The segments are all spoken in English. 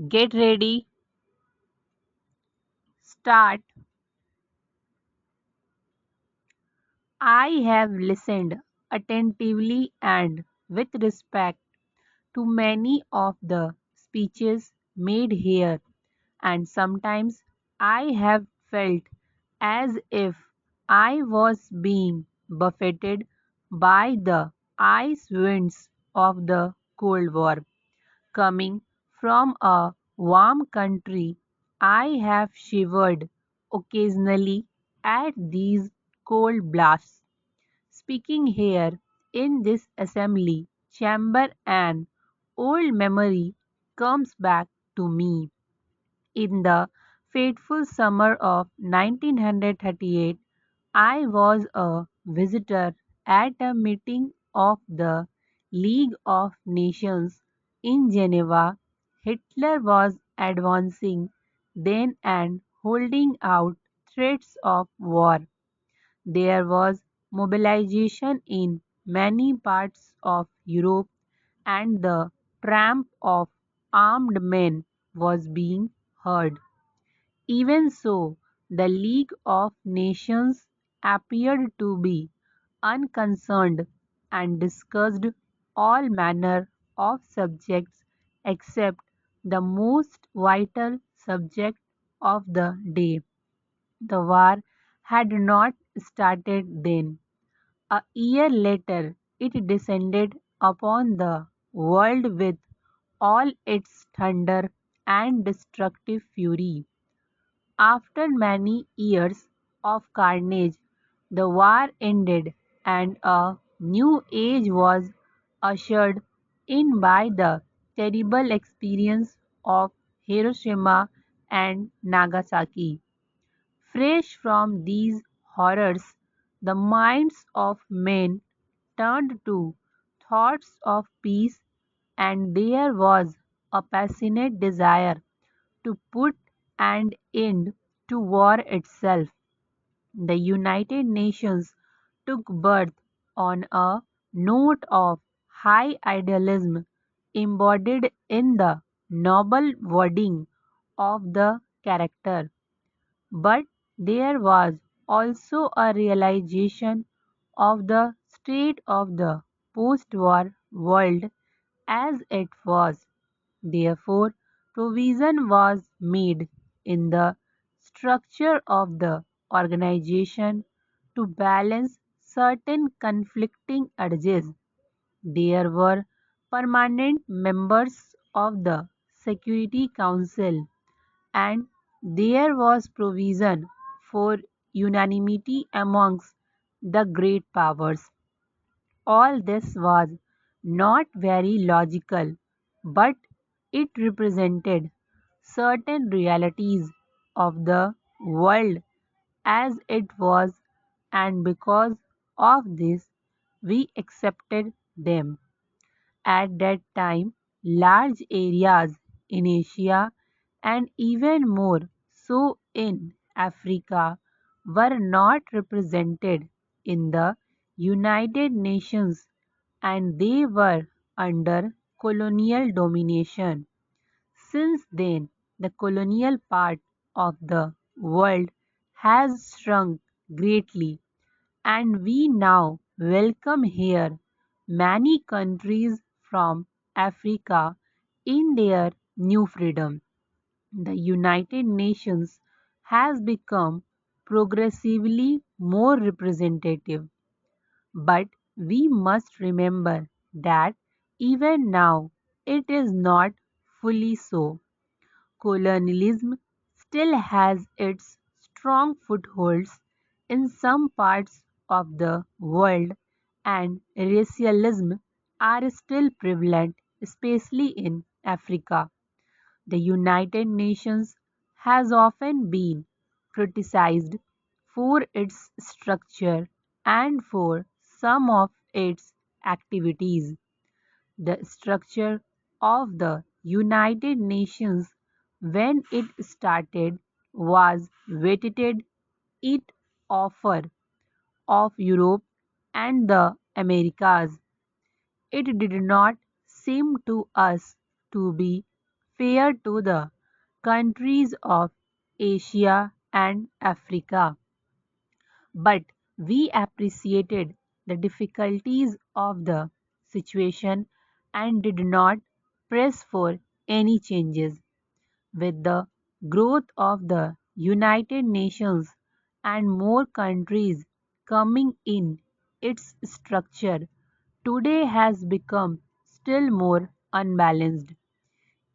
Get ready, start. I have listened attentively and with respect to many of the speeches made here, and sometimes I have felt as if I was being buffeted by the ice winds of the Cold War. Coming from a warm country, I have shivered occasionally at these cold blasts. Speaking here in this assembly chamber, an old memory comes back to me. In the fateful summer of 1938, I was a visitor at a meeting of the League of Nations in Geneva. Hitler was advancing then and holding out threats of war. There was mobilization in many parts of Europe, and the tramp of armed men was being heard. Even so, the League of Nations appeared to be unconcerned and discussed all manner of subjects except the most vital subject of the day. The war had not started then. A year later it descended upon the world with all its thunder and destructive fury. After many years of carnage, the war ended and a new age was ushered in by the terrible experience of Hiroshima and Nagasaki. Fresh from these horrors, the minds of men turned to thoughts of peace, and there was a passionate desire to put an end to war itself. The United Nations took birth on a note of high idealism embodied in the noble wording of the character. But there was also a realization of the state of the post-war world as it was. Therefore, provision was made in the structure of the organization to balance certain conflicting urges. There were permanent members of the Security Council, and there was provision for unanimity amongst the great powers. All this was not very logical, but it represented certain realities of the world as it was, and because of this, we accepted them. At that time, large areas in Asia and even more so in Africa were not represented in the United Nations, and they were under colonial domination. Since then, the colonial part of the world has shrunk greatly, and we now welcome here many countries from Africa in their new freedom. The United Nations has become progressively more representative, but we must remember that even now it is not fully so. Colonialism still has its strong footholds in some parts of the world, and racialism are still prevalent, especially in Africa. The United Nations has often been criticized for its structure and for some of its activities. The structure of the United Nations when it started was weighted it offer of Europe and the Americas. It did not seem to us to be fair to the countries of Asia and Africa. But we appreciated the difficulties of the situation and did not press for any changes. With the growth of the United Nations and more countries coming in, its structure today has become still more unbalanced.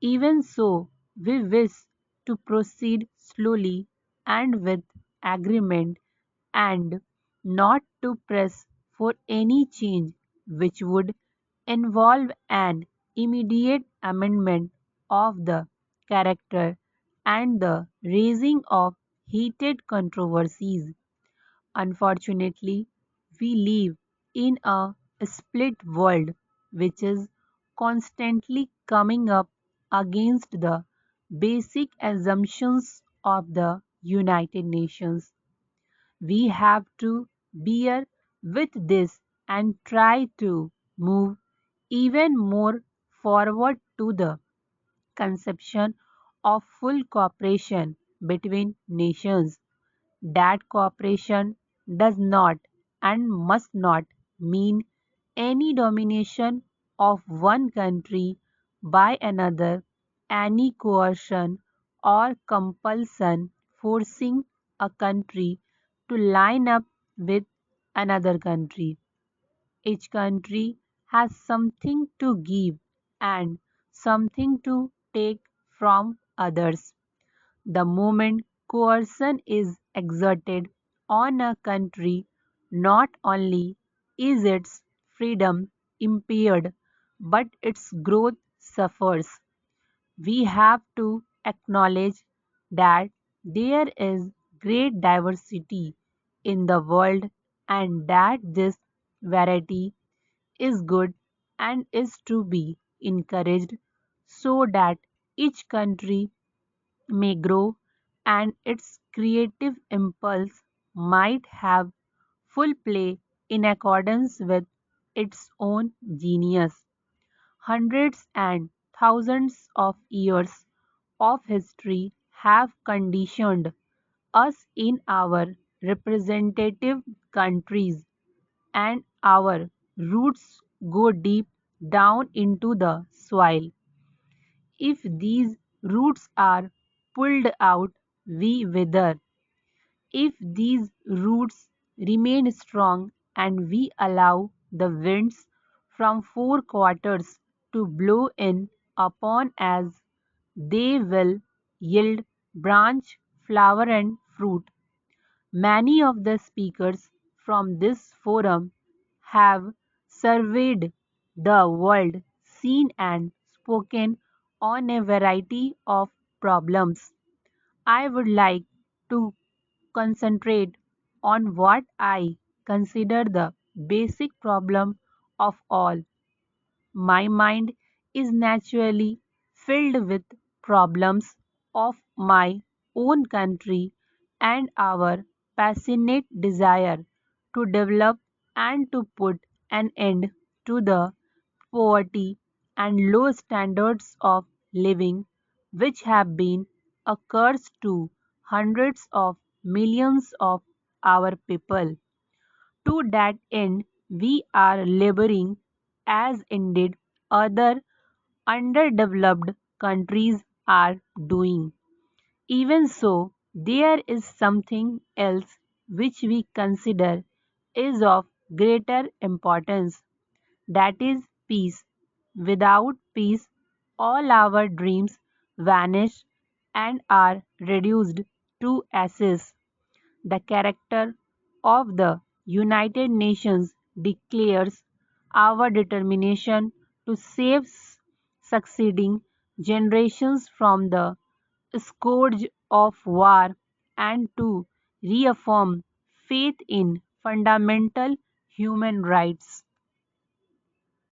Even so, we wish to proceed slowly and with agreement and not to press for any change which would involve an immediate amendment of the character and the raising of heated controversies. Unfortunately, we live in a split world which is constantly coming up against the basic assumptions of the United Nations. We have to bear with this and try to move even more forward to the conception of full cooperation between nations. That cooperation does not and must not mean any domination of one country by another, any coercion or compulsion forcing a country to line up with another country. Each country has something to give and something to take from others. The moment coercion is exerted on a country, not only is its freedom impaired, but its growth suffers. We have to acknowledge that there is great diversity in the world and that this variety is good and is to be encouraged so that each country may grow and its creative impulse might have full play in accordance with its own genius. Hundreds and thousands of years of history have conditioned us in our representative countries, and our roots go deep down into the soil. If these roots are pulled out, we wither. If these roots remain strong and we allow the winds from four quarters to blow in upon us, they will yield branch, flower, and fruit. Many of the speakers from this forum have surveyed the world, seen and spoken on a variety of problems. I would like to concentrate on what I consider the basic problem of all. My mind is naturally filled with problems of my own country and our passionate desire to develop and to put an end to the poverty and low standards of living which have been a curse to hundreds of millions of our people. To that end, we are laboring as indeed other underdeveloped countries are doing. Even so, there is something else which we consider is of greater importance, that is peace. Without peace, all our dreams vanish and are reduced to ashes. The character of the United Nations declares our determination to save succeeding generations from the scourge of war and to reaffirm faith in fundamental human rights.